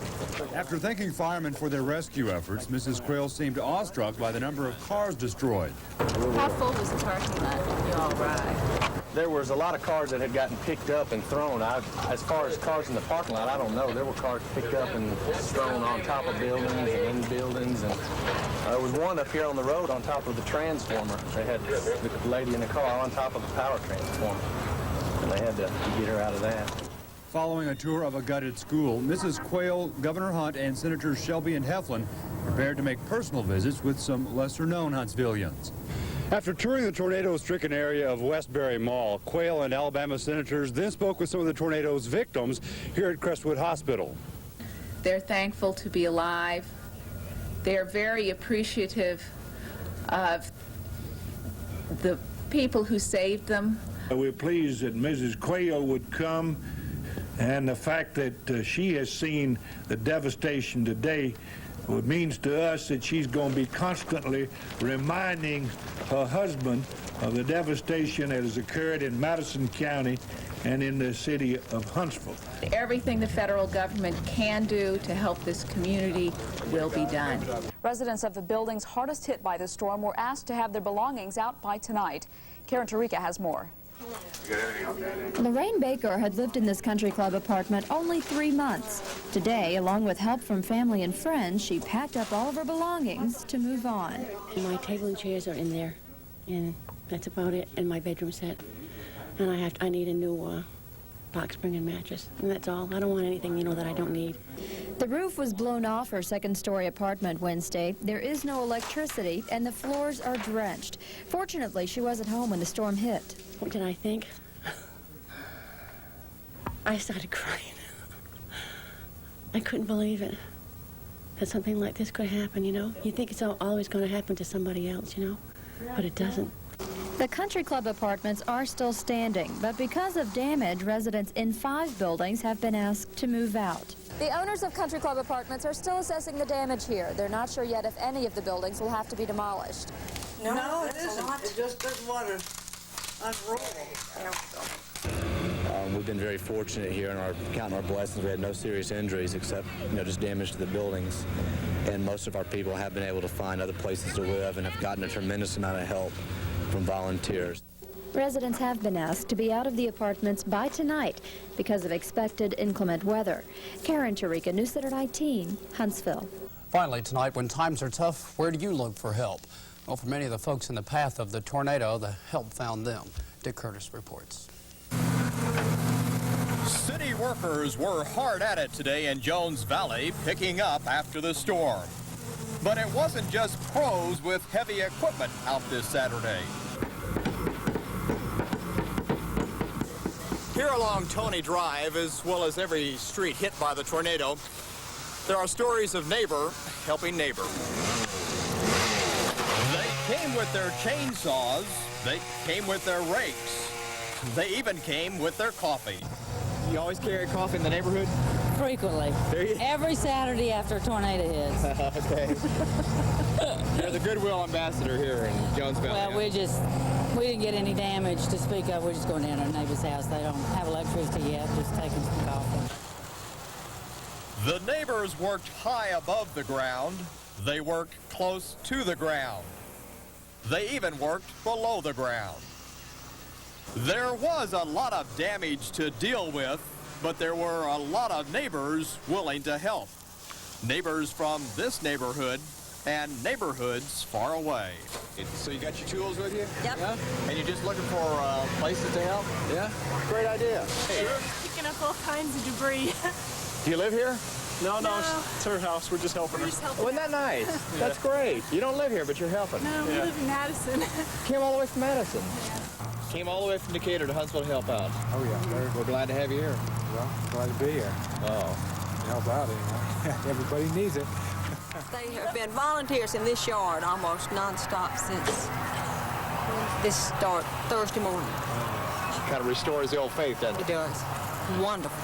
After thanking firemen for their rescue efforts, Mrs. Quayle seemed awestruck by the number of cars destroyed. How full was the parking lot when you all arrived? There was a lot of cars that had gotten picked up and thrown. As far as cars in the parking lot, I don't know. There were cars picked up and thrown on top of buildings and in buildings. And there was one up here on the road on top of the transformer. They had the lady in the car on top of the power transformer, and they had to get her out of that. Following a tour of a gutted school, Mrs. Quayle, Governor Hunt, and Senators Shelby and Heflin prepared to make personal visits with some lesser-known Huntsvillians. After touring the tornado-stricken area of Westbury Mall, Quayle and Alabama senators then spoke with some of the tornado's victims here at Crestwood Hospital. They're thankful to be alive. They're very appreciative of the people who saved them. We're pleased that Mrs. Quayle would come, and the fact that she has seen the devastation today, it means to us that she's going to be constantly reminding her husband of the devastation that has occurred in Madison County and in the city of Huntsville. Everything the federal government can do to help this community will be done. Residents of the buildings hardest hit by the storm were asked to have their belongings out by tonight. Karen Tarica has more. Lorraine Baker had lived in this country club apartment only 3 months. Today, along with help from family and friends, she packed up all of her belongings to move on. My table and chairs are in there, and that's about it, and my bedroom set. And I need a new box spring and mattress, and that's all. I don't want anything, that I don't need. The roof was blown off her second-story apartment Wednesday. There is no electricity, and the floors are drenched. Fortunately, she wasn't home when the storm hit. What did I think? I started crying. I couldn't believe it, that something like this could happen, You think it's always going to happen to somebody else, but it doesn't. The country club apartments are still standing, but because of damage, residents in 5 buildings have been asked to move out. The owners of country club apartments are still assessing the damage here. They're not sure yet if any of the buildings will have to be demolished. No, it isn't. It just doesn't want to unroll. We've been very fortunate here, and counting our blessings, we had no serious injuries except, just damage to the buildings. And most of our people have been able to find other places to live and have gotten a tremendous amount of help from volunteers. Residents have been asked to be out of the apartments by tonight because of expected inclement weather. Karen Tarica, News Center 19, Huntsville. Finally tonight, when times are tough, where do you look for help? Well, for many of the folks in the path of the tornado, the help found them. Dick Curtis reports. City workers were hard at it today in Jones Valley, picking up after the storm. But it wasn't just pros with heavy equipment out this Saturday. Here along Tony Drive, as well as every street hit by the tornado, there are stories of neighbor helping neighbor. They came with their chainsaws. They came with their rakes. They even came with their coffee. You always carry coffee in the neighborhood? Frequently. Every Saturday after a tornado hits. Okay. You're the Goodwill ambassador here in Jones Valley. Well, we didn't get any damage to speak of. We're just going down to our neighbor's house. They don't have electricity yet, just taking some coffee. The neighbors worked high above the ground. They worked close to the ground. They even worked below the ground. There was a lot of damage to deal with, but there were a lot of neighbors willing to help. Neighbors from this neighborhood and neighborhoods far away. So you got your tools with you? Yep. Yeah? And you're just looking for places to help? Yeah. Great idea. Hey. Picking up all kinds of debris. Do you live here? No. It's her house. We're just helping her. Just helping. Wasn't that nice? That's great. You don't live here, but you're helping. No, we live in Madison. Came all the way from Madison. Came all the way from Decatur to Huntsville to help out. Oh, yeah. We're glad to have you here. Well, glad to be here. Oh. Help out anyway. Everybody needs it. They have been volunteers in this yard almost nonstop since this start Thursday morning. Kind of restores the old faith, doesn't it? It does. Wonderful.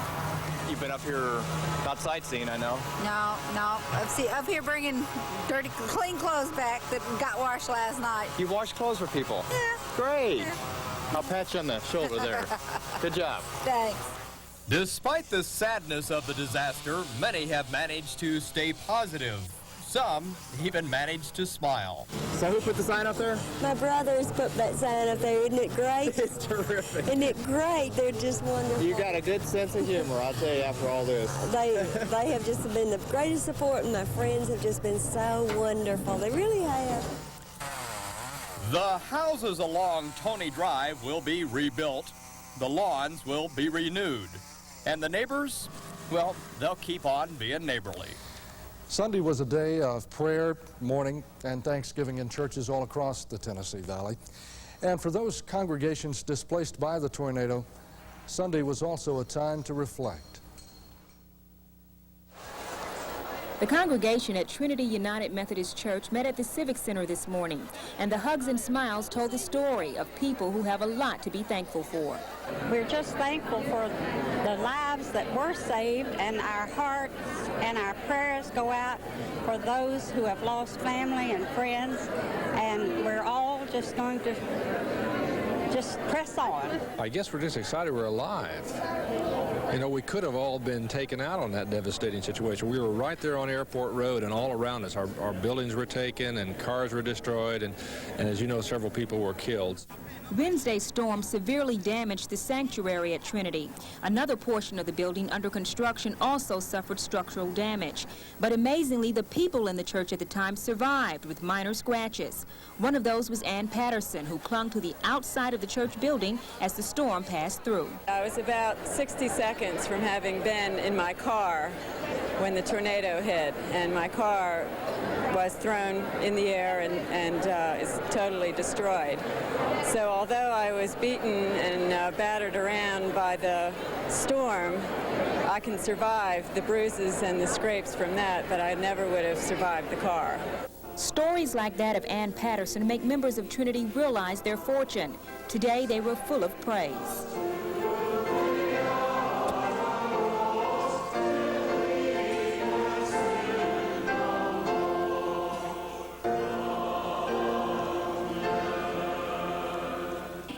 You've been up here, not sightseeing, I know. No. Up here bringing dirty, clean clothes back that got washed last night. You wash clothes for people? Yeah. Great. Yeah. I'll pat you on the shoulder there. Good job. Thanks. Despite the sadness of the disaster, many have managed to stay positive. Some even managed to smile. So who put the sign up there? My brothers put that sign up there. Isn't it great? It's terrific. Isn't it great? They're just wonderful. You got a good sense of humor, I'll tell you, after all this. They have just been the greatest support, and my friends have just been so wonderful. They really have. The houses along Tony Drive will be rebuilt. The lawns will be renewed. And the neighbors, well, they'll keep on being neighborly. Sunday was a day of prayer, mourning, and thanksgiving in churches all across the Tennessee Valley. And for those congregations displaced by the tornado, Sunday was also a time to reflect. The congregation at Trinity United Methodist Church met at the Civic Center this morning, and the hugs and smiles told the story of people who have a lot to be thankful for. We're just thankful for the lives that were saved, and our hearts and our prayers go out for those who have lost family and friends, and we're all just going to just press on. I guess we're just excited we're alive. You know, we could have all been taken out on that devastating situation. We were right there on Airport Road, and all around us, our buildings were taken and cars were destroyed, and as you know, several people were killed. Wednesday's storm severely damaged the sanctuary at Trinity. Another portion of the building under construction also suffered structural damage. But amazingly, the people in the church at the time survived with minor scratches. One of those was Ann Patterson, who clung to the outside of the church building as the storm passed through. I was about 60 seconds from having been in my car when the tornado hit, and my car was thrown in the air and is totally destroyed. So although I was beaten and battered around by the storm, I can survive the bruises and the scrapes from that, but I never would have survived the car. Stories like that of Ann Patterson make members of Trinity realize their fortune. Today they were full of praise.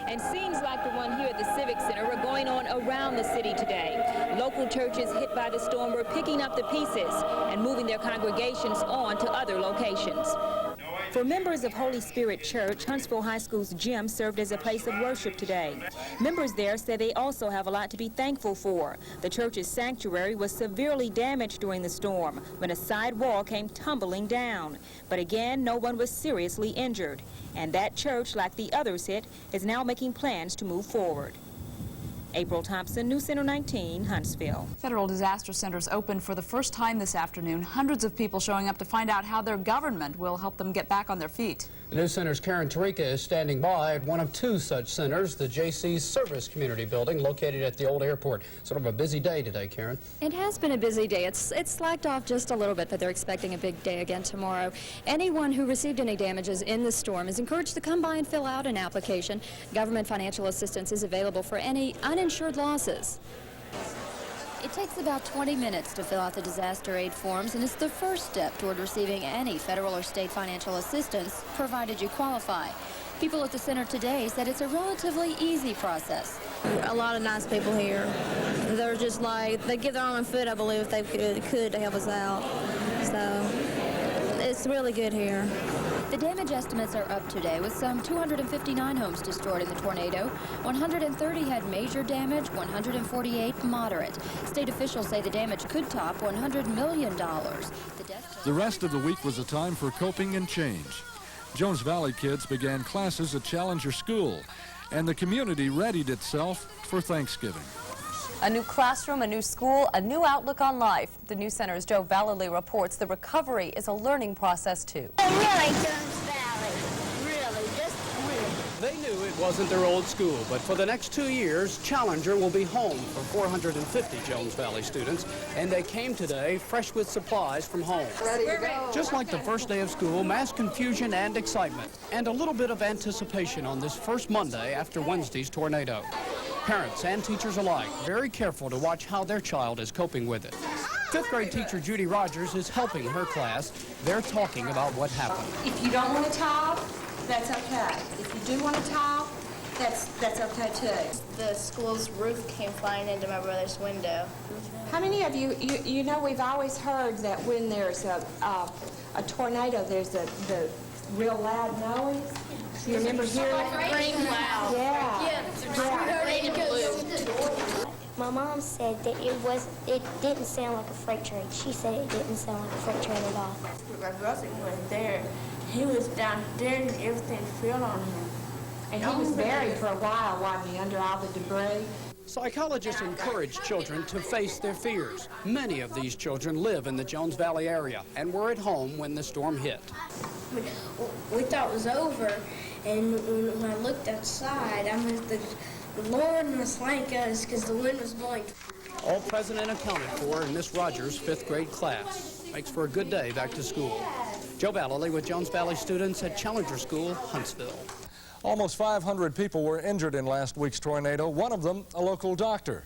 And scenes like the one here at the Civic Center are going on around the city today. Local churches hit by the storm were picking up the pieces and moving their congregations on to other locations. For members of Holy Spirit Church, Huntsville High School's gym served as a place of worship today. Members there say they also have a lot to be thankful for. The church's sanctuary was severely damaged during the storm when a side wall came tumbling down. But again, no one was seriously injured. And that church, like the others hit, is now making plans to move forward. April Thompson, News Center 19, Huntsville. Federal disaster centers opened for the first time this afternoon. Hundreds of people showing up to find out how their government will help them get back on their feet. The News Center's Karen Tarika is standing by at one of two such centers, the JC's Service Community Building located at the old airport. Sort of a busy day today, Karen. It has been a busy day. It's slacked off just a little bit, but they're expecting a big day again tomorrow. Anyone who received any damages in the storm is encouraged to come by and fill out an application. Government financial assistance is available for any uninsured losses. It takes about 20 minutes to fill out the disaster aid forms, and it's the first step toward receiving any federal or state financial assistance, provided you qualify. People at the center today said it's a relatively easy process. A lot of nice people here. They're just like, they give their arm and foot, I believe, if they could to help us out. So it's really good here. The damage estimates are up today, with some 259 homes destroyed in the tornado. 130 had major damage, 148 moderate. State officials say the damage could top $100 million. The rest of the week was a time for coping and change. Jones Valley kids began classes at Challenger School, and the community readied itself for Thanksgiving. A new classroom, a new school, a new outlook on life. The News Center's Joe Vallely reports the recovery is a learning process, too. Really, Jones Valley. Really, just really. They knew it wasn't their old school, but for the next 2 years, Challenger will be home for 450 Jones Valley students, and they came today fresh with supplies from home. Ready to go. Just like the first day of school, mass confusion and excitement, and a little bit of anticipation on this first Monday after Wednesday's tornado. Parents and teachers alike very careful to watch how their child is coping with it. Fifth grade teacher Judy Rogers is helping her class. They're talking about what happened. If you don't want to talk, that's okay. If you do want to talk, that's okay too. The school's roof came flying into my brother's window. How many of you know we've always heard that when there's a tornado, there's the real loud noise? You remember hearing loud. Yeah. My mom said that it didn't sound like a freight train. She said it didn't sound like a freight train at all. My brother was there. He was down there and everything fell on him. And he was buried for a while, wasn't he, under all the debris? Psychologists encourage children to face their fears. Many of these children live in the Jones Valley area and were at home when the storm hit. We thought it was over, and when I looked outside, the Lord must thank us because the wind was blowing. All present and accounted for in Miss Rogers' fifth grade class. Makes for a good day back to school. Joe Vallely with Jones Valley students at Challenger School, Huntsville. Almost 500 people were injured in last week's tornado, one of them a local doctor.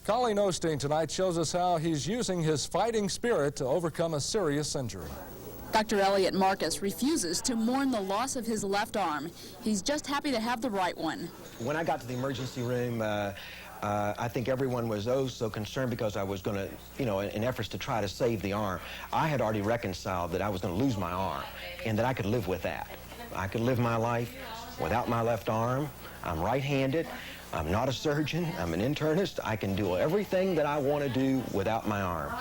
Colleen Osteen tonight shows us how he's using his fighting spirit to overcome a serious injury. Dr. Elliot Marcus refuses to mourn the loss of his left arm. He's just happy to have the right one. When I got to the emergency room, I think everyone was so concerned because I was going to, in efforts to try to save the arm. I had already reconciled that I was going to lose my arm and that I could live with that. I could live my life without my left arm. I'm right-handed. I'm not a surgeon. I'm an internist. I can do everything that I want to do without my arm.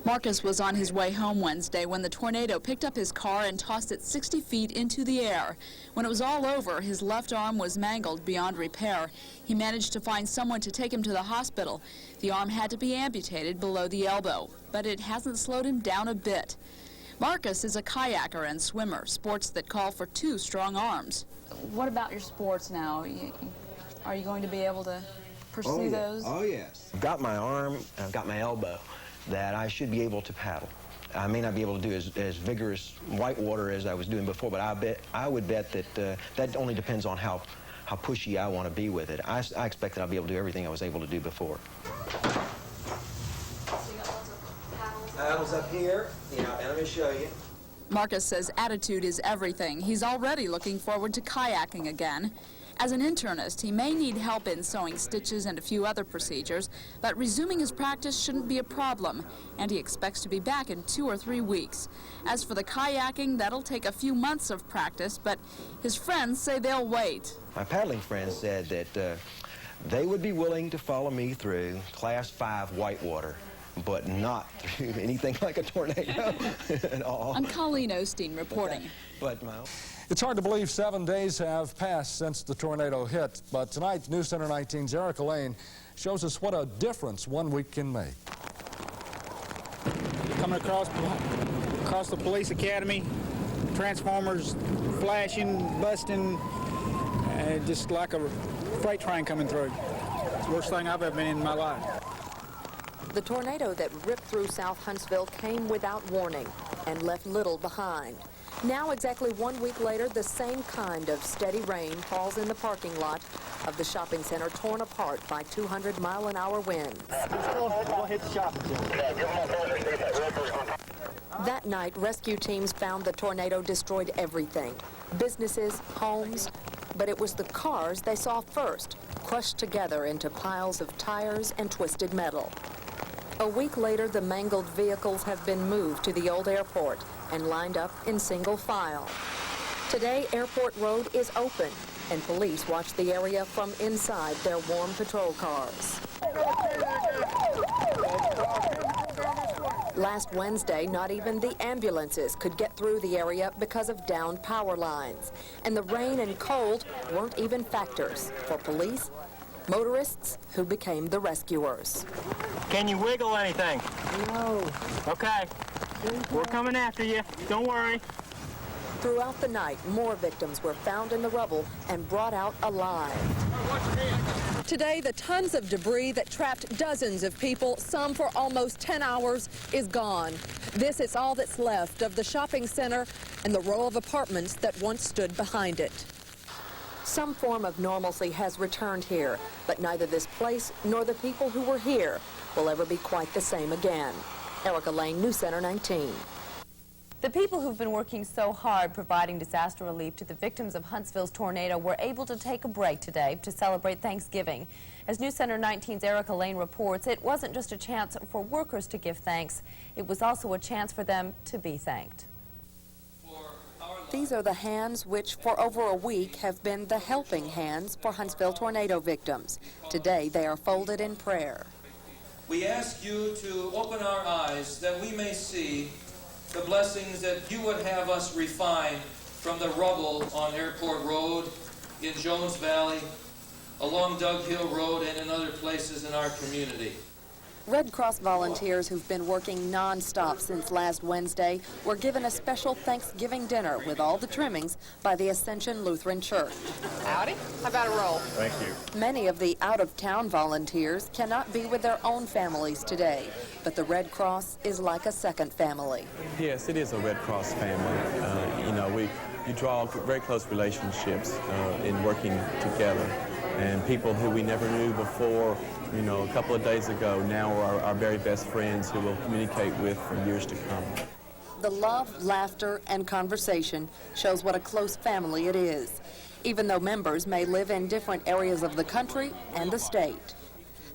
Marcus was on his way home Wednesday when the tornado picked up his car and tossed it 60 feet into the air. When it was all over, his left arm was mangled beyond repair. He managed to find someone to take him to the hospital. The arm had to be amputated below the elbow, but it hasn't slowed him down a bit. Marcus is a kayaker and swimmer, sports that call for two strong arms. What about your sports now? Are you going to be able to pursue those? Oh, yes. I've got my arm and I've got my elbow that I should be able to paddle. I may not be able to do as vigorous whitewater as I was doing before, but I would bet that that only depends on how pushy I want to be with it. I expect that I'll be able to do everything I was able to do before. Paddles up here, and let me show you. Marcus says attitude is everything. He's already looking forward to kayaking again. As an internist, he may need help in sewing stitches and a few other procedures, but resuming his practice shouldn't be a problem, and he expects to be back in 2 or 3 weeks. As for the kayaking, that'll take a few months of practice, but his friends say they'll wait. My paddling friends said that they would be willing to follow me through Class 5 whitewater but not through anything like a tornado at all. I'm Colleen Osteen reporting. But It's hard to believe 7 days have passed since the tornado hit, but tonight News Center 19's Erica Lane shows us what a difference 1 week can make. Coming across the police academy, transformers flashing, busting, just like a freight train coming through. It's the worst thing I've ever been in my life. The tornado that ripped through South Huntsville came without warning and left little behind. Now, exactly 1 week later, the same kind of steady rain falls in the parking lot of the shopping center, torn apart by 200-mile-an-hour winds. We'll hit the shopping center. That night, rescue teams found the tornado destroyed everything, businesses, homes, but it was the cars they saw first, crushed together into piles of tires and twisted metal. A week later, the mangled vehicles have been moved to the old airport and lined up in single file. Today, Airport Road is open, and police watch the area from inside their warm patrol cars. Last Wednesday, not even the ambulances could get through the area because of downed power lines. And the rain and cold weren't even factors for police, motorists who became the rescuers. Can you wiggle anything? No. Okay. We're coming after you. Don't worry. Throughout the night, more victims were found in the rubble and brought out alive. Today, the tons of debris that trapped dozens of people, some for almost 10 hours, is gone. This is all that's left of the shopping center and the row of apartments that once stood behind it. Some form of normalcy has returned here, but neither this place nor the people who were here will ever be quite the same again. Erica Lane, News Center 19. The people who've been working so hard providing disaster relief to the victims of Huntsville's tornado were able to take a break today to celebrate Thanksgiving. As News Center 19's Erica Lane reports, it wasn't just a chance for workers to give thanks, it was also a chance for them to be thanked. These are the hands which for over a week have been the helping hands for Huntsville tornado victims. Today they are folded in prayer. We ask you to open our eyes that we may see the blessings that you would have us refine from the rubble on Airport Road, in Jones Valley, along Dug Hill Road, and in other places in our community. Red Cross volunteers who've been working non-stop since last Wednesday were given a special Thanksgiving dinner with all the trimmings by the Ascension Lutheran Church. Howdy. How about a roll? Thank you. Many of the out-of-town volunteers cannot be with their own families today, but the Red Cross is like a second family. Yes, it is a Red Cross family. You draw very close relationships in working together, and people who we never knew before, a couple of days ago, now are our very best friends who we'll communicate with for years to come. The love, laughter, and conversation shows what a close family it is, even though members may live in different areas of the country and the state.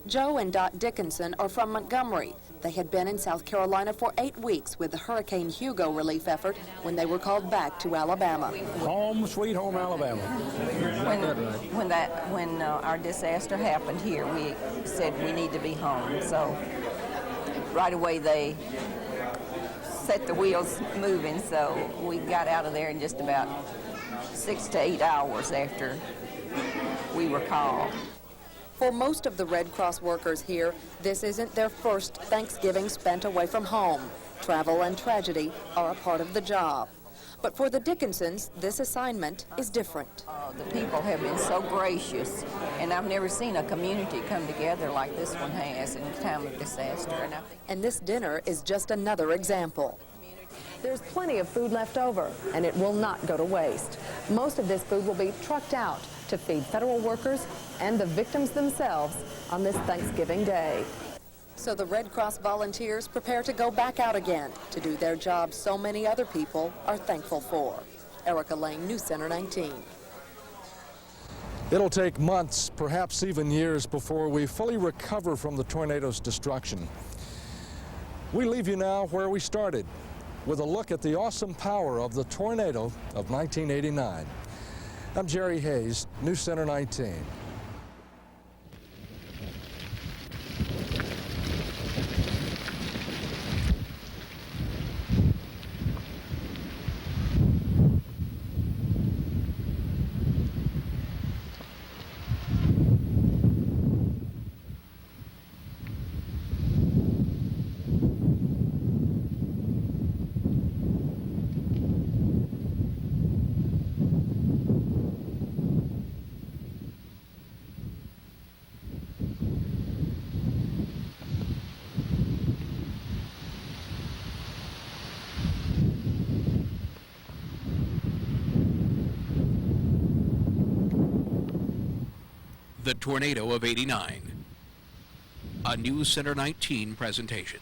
Joe and Dot Dickinson are from Montgomery. They had been in South Carolina for 8 weeks with the Hurricane Hugo relief effort when they were called back to Alabama. Home, sweet home, Alabama. When our disaster happened here, we said we need to be home. So right away they set the wheels moving. So we got out of there in just about 6 to 8 hours after we were called. For most of the Red Cross workers here, this isn't their first Thanksgiving spent away from home. Travel and tragedy are a part of the job. But for the Dickinsons, this assignment is different. The people have been so gracious, and I've never seen a community come together like this one has in time of disaster. And this dinner is just another example. There's plenty of food left over, and it will not go to waste. Most of this food will be trucked out to feed federal workers and the victims themselves on this Thanksgiving Day. So the Red Cross volunteers prepare to go back out again to do their job so many other people are thankful for. Erica Lane, News Center 19. It'll take months, perhaps even years, before we fully recover from the tornado's destruction. We leave you now where we started, with a look at the awesome power of the tornado of 1989. I'm Jerry Hayes, News Center 19. The tornado of '89. A News Center 19 presentation.